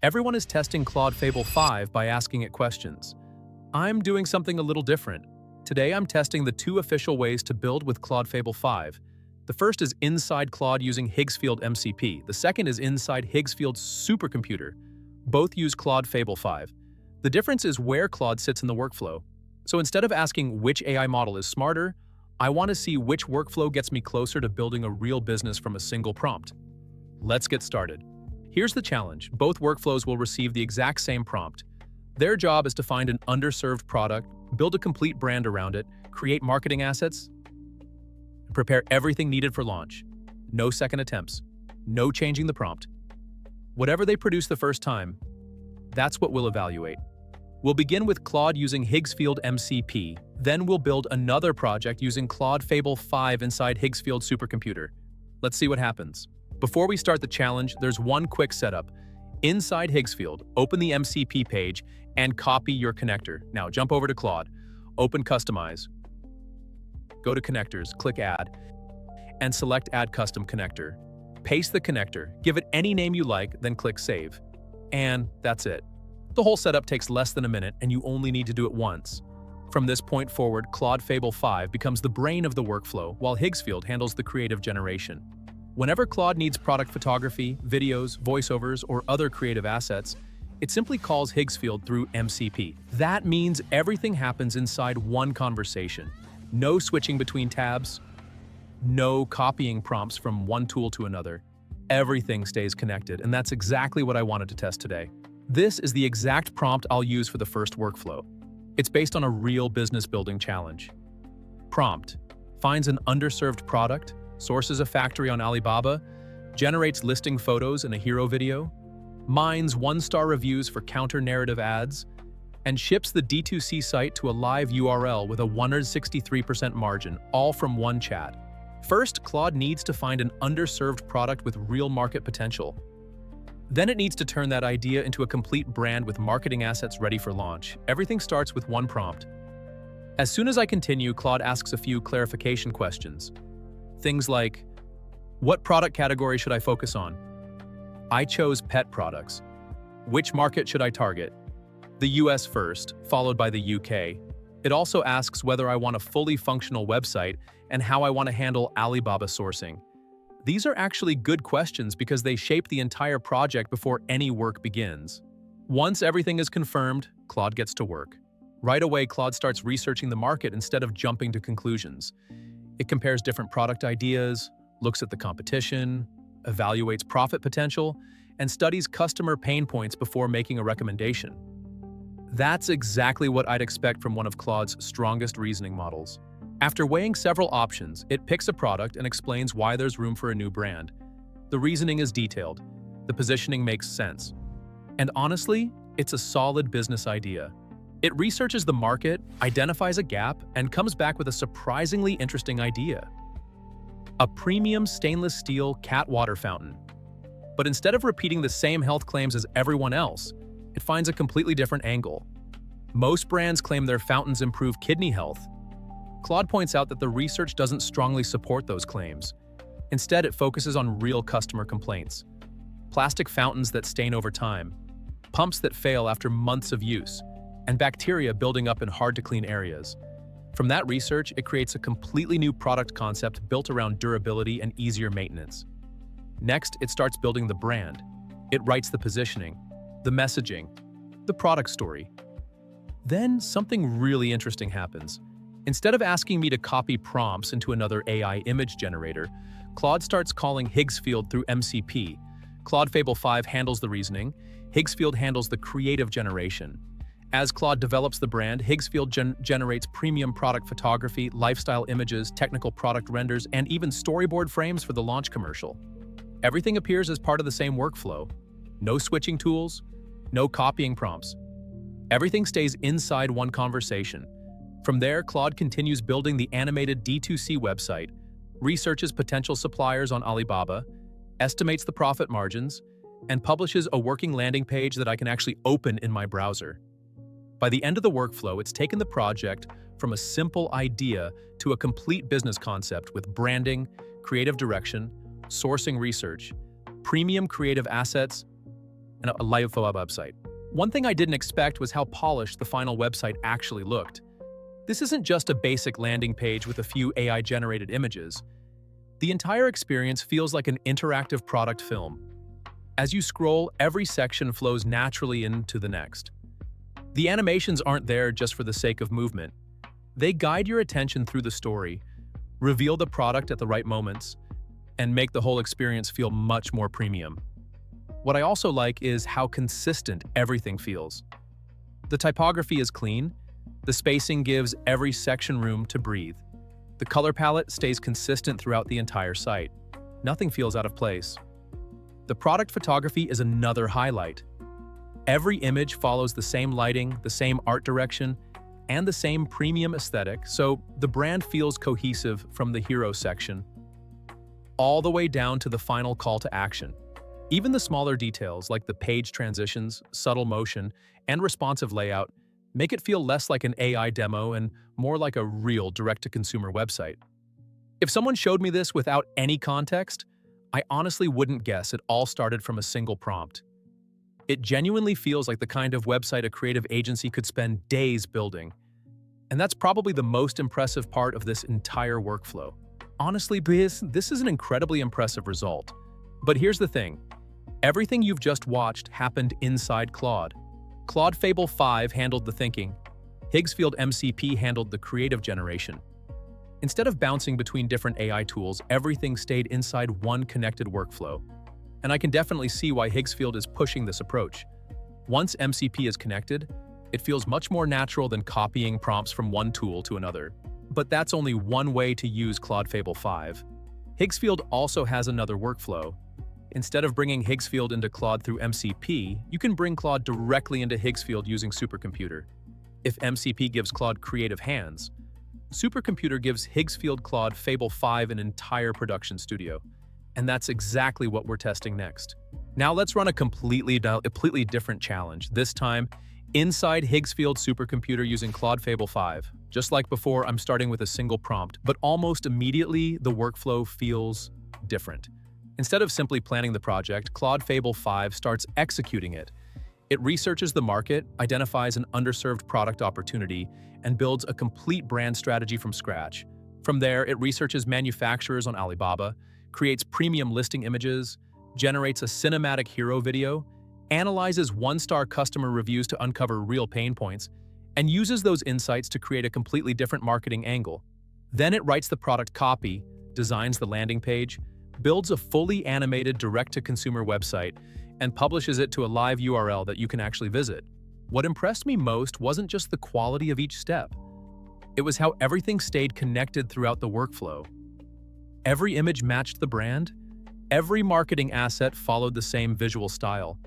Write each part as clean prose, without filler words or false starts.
Everyone is testing Claude Fable 5 by asking it questions. I'm doing something a little different. Today I'm testing the two official ways to build with Claude Fable 5. The first is inside Claude using Higgsfield MCP. The second is inside Higgsfield Supercomputer. Both use Claude Fable 5. The difference is where Claude sits in the workflow. So instead of asking which AI model is smarter, I want to see which workflow gets me closer to building a real business from a single prompt. Let's get started. Here's the challenge. Both workflows will receive the exact same prompt. Their job is to find an underserved product, build a complete brand around it, create marketing assets, and prepare everything needed for launch. No second attempts. No changing the prompt. Whatever they produce the first time, that's what we'll evaluate. We'll begin with Claude using Higgsfield MCP, then we'll build another project using Claude Fable 5 inside Higgsfield Supercomputer. Let's see what happens. Before we start the challenge, there's one quick setup. Inside Higgsfield, open the MCP page and copy your connector. Now jump over to Claude, open Customize, go to Connectors, click Add, and select Add Custom Connector. Paste the connector, give it any name you like, then click Save. And that's it. The whole setup takes less than a minute and you only need to do it once. From this point forward, Claude Fable 5 becomes the brain of the workflow, while Higgsfield handles the creative generation. Whenever Claude needs product photography, videos, voiceovers, or other creative assets, it simply calls Higgsfield through MCP. That means everything happens inside one conversation. No switching between tabs, no copying prompts from one tool to another. Everything stays connected, and that's exactly what I wanted to test today. This is the exact prompt I'll use for the first workflow. It's based on a real business building challenge. Prompt: finds an underserved product, sources a factory on Alibaba, generates listing photos in a hero video, mines one-star reviews for counter-narrative ads, and ships the D2C site to a live URL with a 163% margin, all from one chat. First, Claude needs to find an underserved product with real market potential. Then it needs to turn that idea into a complete brand with marketing assets ready for launch. Everything starts with one prompt. As soon as I continue, Claude asks a few clarification questions. Things like, what product category should I focus on? I chose pet products. Which market should I target? The US first, followed by the UK. It also asks whether I want a fully functional website and how I want to handle Alibaba sourcing. These are actually good questions because they shape the entire project before any work begins. Once everything is confirmed, Claude gets to work. Right away, Claude starts researching the market instead of jumping to conclusions. It compares different product ideas, looks at the competition, evaluates profit potential, and studies customer pain points before making a recommendation. That's exactly what I'd expect from one of Claude's strongest reasoning models. After weighing several options, it picks a product and explains why there's room for a new brand. The reasoning is detailed, the positioning makes sense, and honestly, it's a solid business idea. It researches the market, identifies a gap, and comes back with a surprisingly interesting idea. A premium stainless steel cat water fountain. But instead of repeating the same health claims as everyone else, it finds a completely different angle. Most brands claim their fountains improve kidney health. Claude points out that the research doesn't strongly support those claims. Instead, it focuses on real customer complaints. Plastic fountains that stain over time, pumps that fail after months of use, and bacteria building up in hard-to-clean areas. From that research, it creates a completely new product concept built around durability and easier maintenance. Next, it starts building the brand. It writes the positioning, the messaging, the product story. Then something really interesting happens. Instead of asking me to copy prompts into another AI image generator, Claude starts calling Higgsfield through MCP. Claude Fable 5 handles the reasoning, Higgsfield handles the creative generation. As Claude develops the brand, Higgsfield generates premium product photography, lifestyle images, technical product renders, and even storyboard frames for the launch commercial. Everything appears as part of the same workflow. No switching tools, no copying prompts. Everything stays inside one conversation. From there, Claude continues building the animated D2C website, researches potential suppliers on Alibaba, estimates the profit margins, and publishes a working landing page that I can actually open in my browser. By the end of the workflow, it's taken the project from a simple idea to a complete business concept with branding, creative direction, sourcing research, premium creative assets, and a live website. One thing I didn't expect was how polished the final website actually looked. This isn't just a basic landing page with a few AI-generated images. The entire experience feels like an interactive product film. As you scroll, every section flows naturally into the next. The animations aren't there just for the sake of movement. They guide your attention through the story, reveal the product at the right moments, and make the whole experience feel much more premium. What I also like is how consistent everything feels. The typography is clean, the spacing gives every section room to breathe. The color palette stays consistent throughout the entire site. Nothing feels out of place. The product photography is another highlight. Every image follows the same lighting, the same art direction, and the same premium aesthetic, so the brand feels cohesive from the hero section all the way down to the final call to action. Even the smaller details like the page transitions, subtle motion, and responsive layout make it feel less like an AI demo and more like a real direct-to-consumer website. If someone showed me this without any context, I honestly wouldn't guess it all started from a single prompt. It genuinely feels like the kind of website a creative agency could spend days building. And that's probably the most impressive part of this entire workflow. Honestly, this is an incredibly impressive result. But here's the thing. Everything you've just watched happened inside Claude. Claude Fable 5 handled the thinking. Higgsfield MCP handled the creative generation. Instead of bouncing between different AI tools, everything stayed inside one connected workflow. And I can definitely see why Higgsfield is pushing this approach. Once MCP is connected, it feels much more natural than copying prompts from one tool to another. But that's only one way to use Claude Fable 5. Higgsfield also has another workflow. Instead of bringing Higgsfield into Claude through MCP, you can bring Claude directly into Higgsfield using Supercomputer. If MCP gives Claude creative hands, Supercomputer gives Higgsfield Claude Fable 5 an entire production studio. And that's exactly what we're testing next. Now let's run a completely different challenge, this time inside Higgsfield Supercomputer using Claude Fable 5. Just like before, I'm starting with a single prompt, but almost immediately the workflow feels different. Instead of simply planning the project, Claude Fable 5 starts executing it. It researches the market, identifies an underserved product opportunity, and builds a complete brand strategy from scratch. From there, it researches manufacturers on Alibaba, creates premium listing images, generates a cinematic hero video, analyzes one-star customer reviews to uncover real pain points, and uses those insights to create a completely different marketing angle. Then it writes the product copy, designs the landing page, builds a fully animated direct-to-consumer website, and publishes it to a live URL that you can actually visit. What impressed me most wasn't just the quality of each step. It was how everything stayed connected throughout the workflow. Every image matched the brand, every marketing asset followed the same visual style.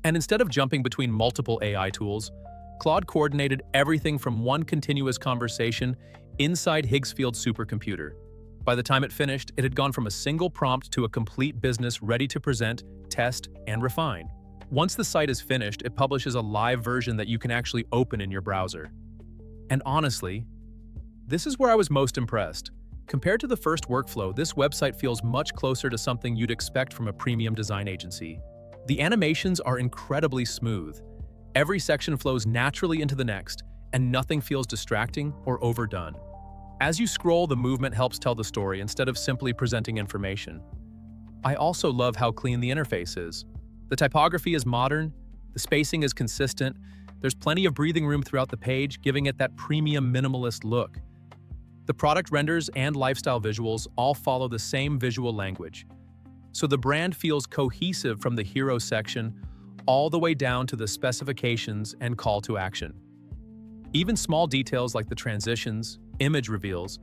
And instead of jumping between multiple AI tools, Claude coordinated everything from one continuous conversation inside Higgsfield Supercomputer. By the time it finished, it had gone from a single prompt to a complete business ready to present, test, and refine. Once the site is finished, it publishes a live version that you can actually open in your browser. And honestly, this is where I was most impressed. Compared to the first workflow, this website feels much closer to something you'd expect from a premium design agency. The animations are incredibly smooth. Every section flows naturally into the next, and nothing feels distracting or overdone. As you scroll, the movement helps tell the story instead of simply presenting information. I also love how clean the interface is. The typography is modern, the spacing is consistent, there's plenty of breathing room throughout the page, giving it that premium minimalist look. The product renders and lifestyle visuals all follow the same visual language. So the brand feels cohesive from the hero section all the way down to the specifications and call to action. Even small details like the transitions, image reveals,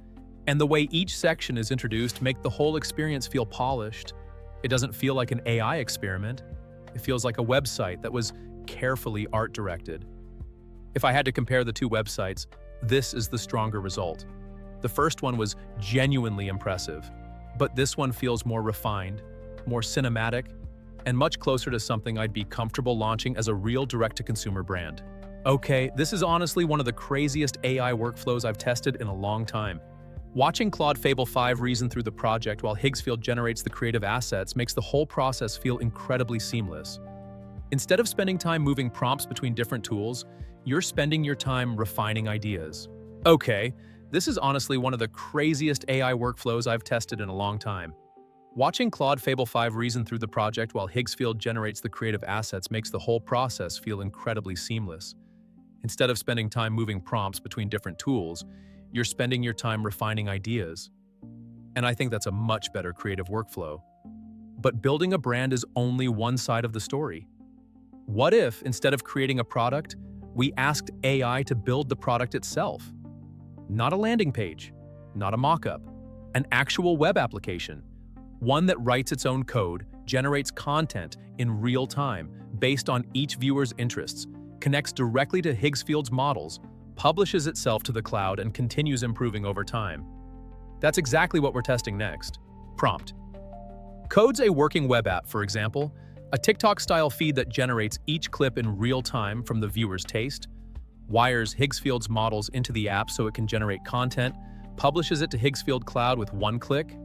and the way each section is introduced make the whole experience feel polished. It doesn't feel like an AI experiment. It feels like a website that was carefully art-directed. If I had to compare the two websites, this is the stronger result. The first one was genuinely impressive, but this one feels more refined, more cinematic, and much closer to something I'd be comfortable launching as a real direct-to-consumer brand. Okay, this is honestly one of the craziest AI workflows I've tested in a long time. Watching Claude Fable 5 reason through the project while Higgsfield generates the creative assets makes the whole process feel incredibly seamless. Instead of spending time moving prompts between different tools, you're spending your time refining ideas. Okay, this is honestly one of the craziest AI workflows I've tested in a long time. Watching Claude Fable 5 reason through the project while Higgsfield generates the creative assets makes the whole process feel incredibly seamless. Instead of spending time moving prompts between different tools, you're spending your time refining ideas. And I think that's a much better creative workflow. But building a brand is only one side of the story. What if, instead of creating a product, we asked AI to build the product itself? Not a landing page, not a mock-up, an actual web application. One that writes its own code, generates content in real time based on each viewer's interests, connects directly to Higgsfield's models, publishes itself to the cloud, and continues improving over time. That's exactly what we're testing next. Prompt. Code's a working web app, for example, a TikTok-style feed that generates each clip in real time from the viewer's taste, wires Higgsfield's models into the app so it can generate content, publishes it to Higgsfield Cloud with one click,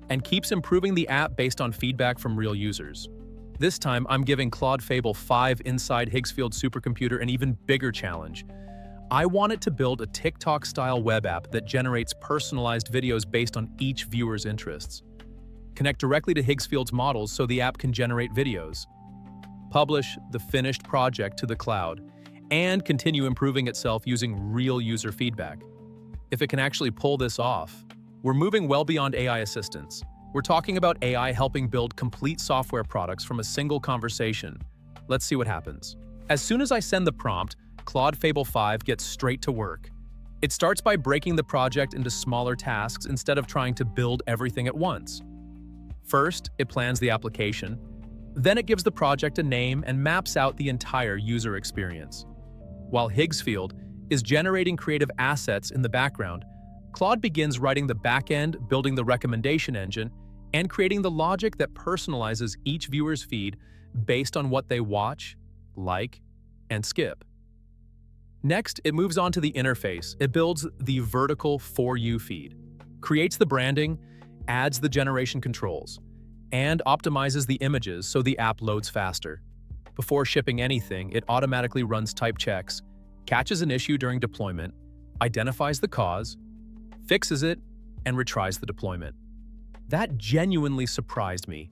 and keeps improving the app based on feedback from real users. This time, I'm giving Claude Fable 5 inside Higgsfield Supercomputer an even bigger challenge. I want it to build a TikTok-style web app that generates personalized videos based on each viewer's interests. Connect directly to Higgsfield's models so the app can generate videos. Publish the finished project to the cloud, and continue improving itself using real user feedback. If it can actually pull this off, we're moving well beyond AI assistance. We're talking about AI helping build complete software products from a single conversation. Let's see what happens. As soon as I send the prompt, Claude Fable 5 gets straight to work. It starts by breaking the project into smaller tasks instead of trying to build everything at once. First, it plans the application. Then it gives the project a name and maps out the entire user experience. While Higgsfield is generating creative assets in the background, Claude begins writing the backend, building the recommendation engine, and creating the logic that personalizes each viewer's feed based on what they watch, like, and skip. Next, it moves on to the interface. It builds the vertical For You feed, creates the branding, adds the generation controls, and optimizes the images so the app loads faster. Before shipping anything, it automatically runs type checks, catches an issue during deployment, identifies the cause, fixes it, and retries the deployment. That genuinely surprised me.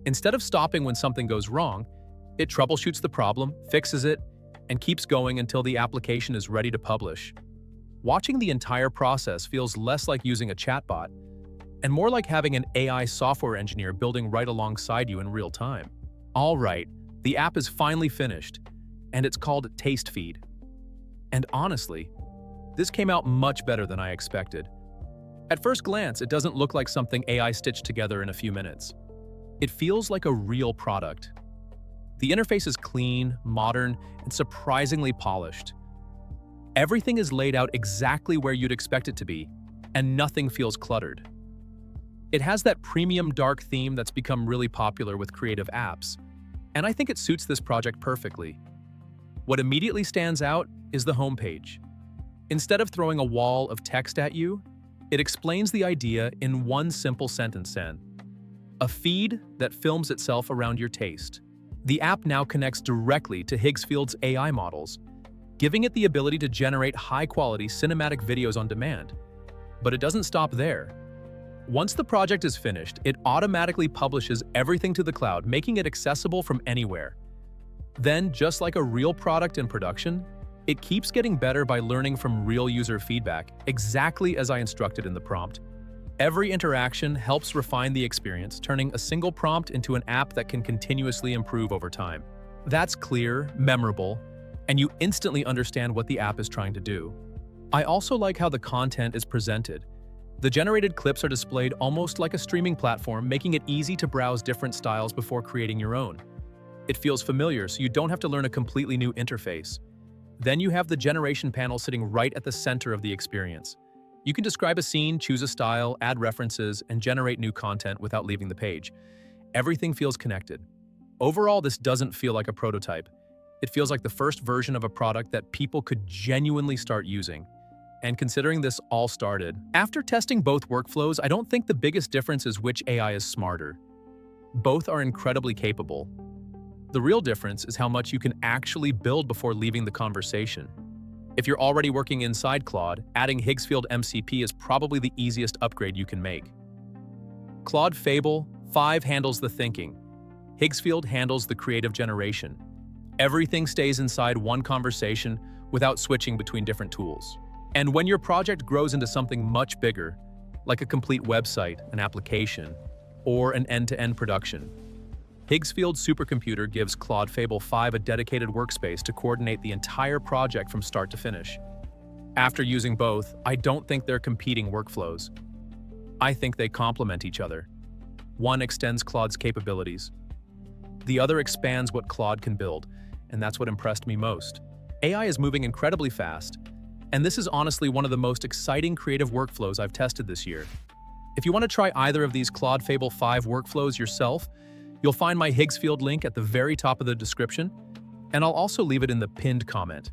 Instead of stopping when something goes wrong, it troubleshoots the problem, fixes it, and keeps going until the application is ready to publish. Watching the entire process feels less like using a chatbot and more like having an AI software engineer building right alongside you in real time. All right, the app is finally finished, and it's called Taste Feed. And honestly, this came out much better than I expected. At first glance, it doesn't look like something AI stitched together in a few minutes. It feels like a real product. The interface is clean, modern, and surprisingly polished. Everything is laid out exactly where you'd expect it to be, and nothing feels cluttered. It has that premium dark theme that's become really popular with creative apps, and I think it suits this project perfectly. What immediately stands out is the homepage. Instead of throwing a wall of text at you, it explains the idea in one simple sentence: a feed that films itself around your taste. The app now connects directly to Higgsfield's AI models, giving it the ability to generate high-quality cinematic videos on demand. But it doesn't stop there. Once the project is finished, it automatically publishes everything to the cloud, making it accessible from anywhere. Then, just like a real product in production, it keeps getting better by learning from real user feedback, exactly as I instructed in the prompt. Every interaction helps refine the experience, turning a single prompt into an app that can continuously improve over time. That's clear, memorable, and you instantly understand what the app is trying to do. I also like how the content is presented. The generated clips are displayed almost like a streaming platform, making it easy to browse different styles before creating your own. It feels familiar, so you don't have to learn a completely new interface. Then you have the generation panel sitting right at the center of the experience. You can describe a scene, choose a style, add references, and generate new content without leaving the page. Everything feels connected. Overall, this doesn't feel like a prototype. It feels like the first version of a product that people could genuinely start using. And considering this all started, after testing both workflows, I don't think the biggest difference is which AI is smarter. Both are incredibly capable. The real difference is how much you can actually build before leaving the conversation. If you're already working inside Claude, adding Higgsfield MCP is probably the easiest upgrade you can make. Claude Fable 5 handles the thinking. Higgsfield handles the creative generation. Everything stays inside one conversation without switching between different tools. And when your project grows into something much bigger, like a complete website, an application, or an end-to-end production, Higgsfield Supercomputer gives Claude Fable 5 a dedicated workspace to coordinate the entire project from start to finish. After using both, I don't think they're competing workflows. I think they complement each other. One extends Claude's capabilities. The other expands what Claude can build, and that's what impressed me most. AI is moving incredibly fast, and this is honestly one of the most exciting creative workflows I've tested this year. If you want to try either of these Claude Fable 5 workflows yourself, you'll find my Higgsfield link at the very top of the description, and I'll also leave it in the pinned comment.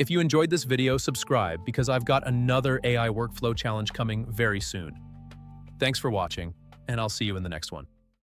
If you enjoyed this video, subscribe because I've got another AI workflow challenge coming very soon. Thanks for watching, and I'll see you in the next one.